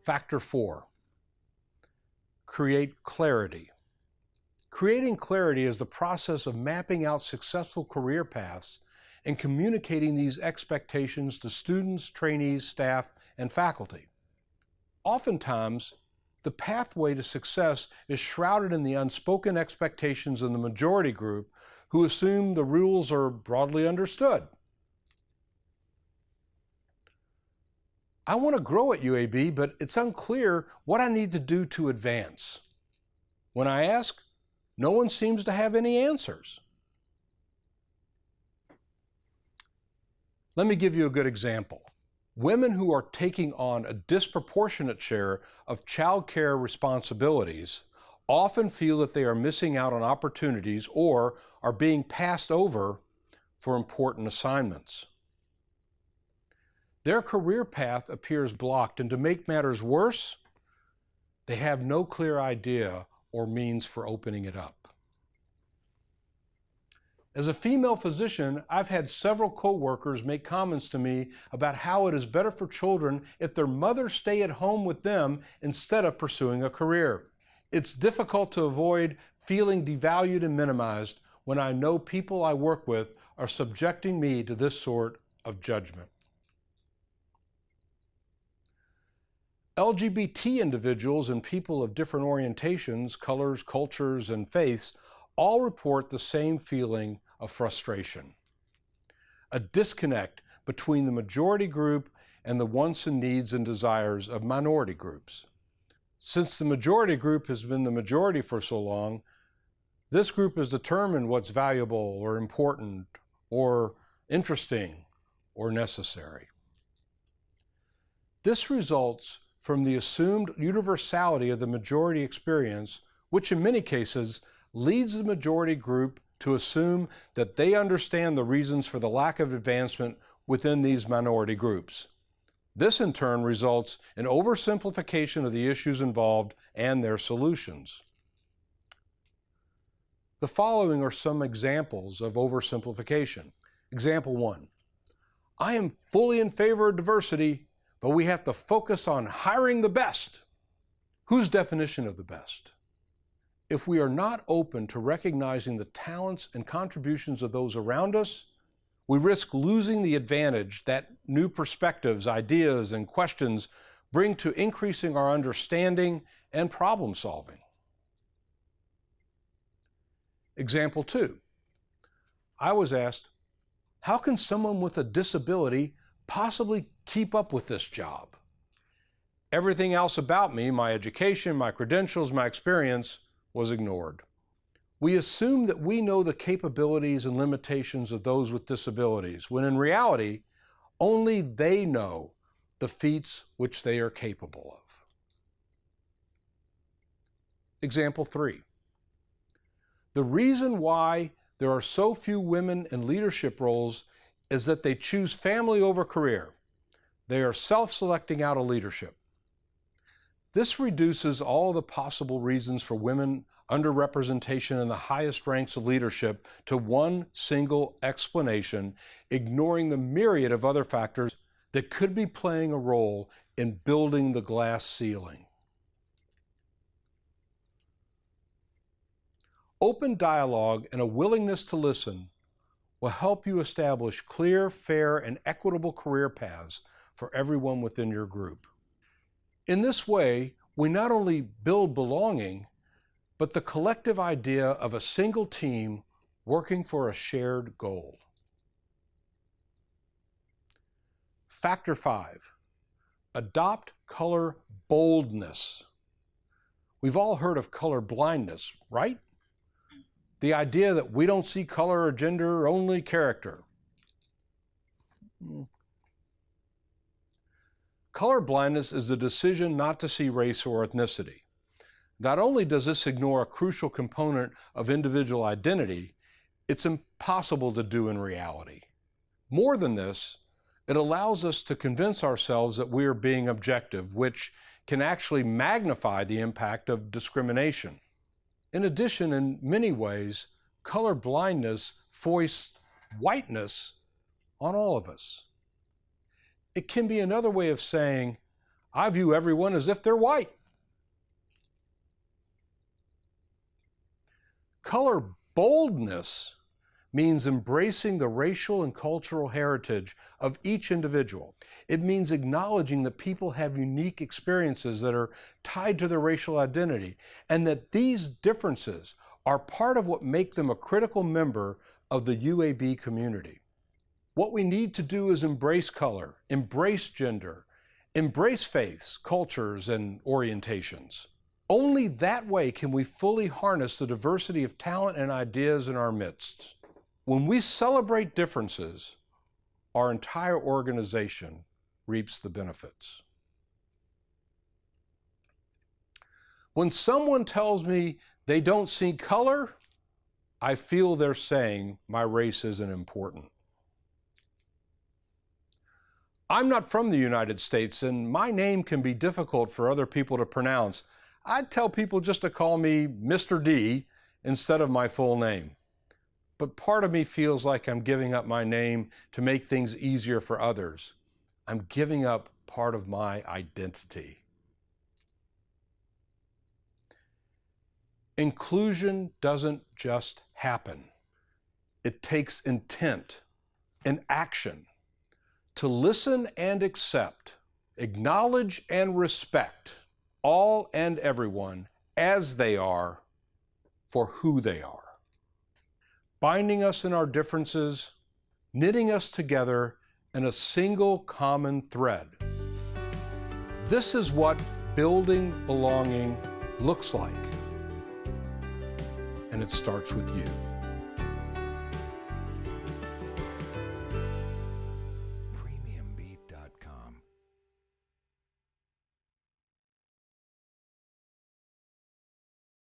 Factor 4, create clarity. Creating clarity is the process of mapping out successful career paths and communicating these expectations to students, trainees, staff, and faculty. Oftentimes, the pathway to success is shrouded in the unspoken expectations of the majority group who assume the rules are broadly understood. I want to grow at UAB, but it's unclear what I need to do to advance. When I ask, no one seems to have any answers. Let me give you a good example. Women who are taking on a disproportionate share of child care responsibilities often feel that they are missing out on opportunities or are being passed over for important assignments. Their career path appears blocked, and to make matters worse, they have no clear idea or means for opening it up. As a female physician, I've had several coworkers make comments to me about how it is better for children if their mothers stay at home with them instead of pursuing a career. It's difficult to avoid feeling devalued and minimized when I know people I work with are subjecting me to this sort of judgment. LGBT individuals and people of different orientations, colors, cultures, and faiths all report the same feeling of frustration. A disconnect between the majority group and the wants and needs and desires of minority groups. Since the majority group has been the majority for so long, this group has determined what's valuable or important or interesting or necessary. This results from the assumed universality of the majority experience, which in many cases leads the majority group to assume that they understand the reasons for the lack of advancement within these minority groups. This in turn results in oversimplification of the issues involved and their solutions. The following are some examples of oversimplification. Example 1. I am fully in favor of diversity, but we have to focus on hiring the best. Whose definition of the best? If we are not open to recognizing the talents and contributions of those around us, we risk losing the advantage that new perspectives, ideas, and questions bring to increasing our understanding and problem solving. Example 2. I was asked, how can someone with a disability possibly keep up with this job? Everything else about me, my education, my credentials, my experience, was ignored. We assume that we know the capabilities and limitations of those with disabilities, when in reality, only they know the feats which they are capable of. Example 3. The reason why there are so few women in leadership roles is that they choose family over career. They are self-selecting out of leadership. This reduces all the possible reasons for women underrepresentation in the highest ranks of leadership to one single explanation, ignoring the myriad of other factors that could be playing a role in building the glass ceiling. Open dialogue and a willingness to listen will help you establish clear, fair, and equitable career paths for everyone within your group. In this way, we not only build belonging, but the collective idea of a single team working for a shared goal. Factor 5, adopt color boldness. We've all heard of colorblindness, right? The idea that we don't see color or gender, only character. Colorblindness is the decision not to see race or ethnicity. Not only does this ignore a crucial component of individual identity, it's impossible to do in reality. More than this, it allows us to convince ourselves that we are being objective, which can actually magnify the impact of discrimination. In addition, in many ways, colorblindness foists whiteness on all of us. It can be another way of saying, I view everyone as if they're white. Color boldness means embracing the racial and cultural heritage of each individual. It means acknowledging that people have unique experiences that are tied to their racial identity, and that these differences are part of what make them a critical member of the UAB community. What we need to do is embrace color, embrace gender, embrace faiths, cultures, and orientations. Only that way can we fully harness the diversity of talent and ideas in our midst. When we celebrate differences, our entire organization reaps the benefits. When someone tells me they don't see color, I feel they're saying my race isn't important. I'm not from the United States, and my name can be difficult for other people to pronounce. I'd tell people just to call me Mr. D instead of my full name. But part of me feels like I'm giving up my name to make things easier for others. I'm giving up part of my identity. Inclusion doesn't just happen. It takes intent and action to listen and accept, acknowledge and respect all and everyone as they are for who they are. Binding us in our differences, knitting us together in a single common thread. This is what building belonging looks like. And it starts with you.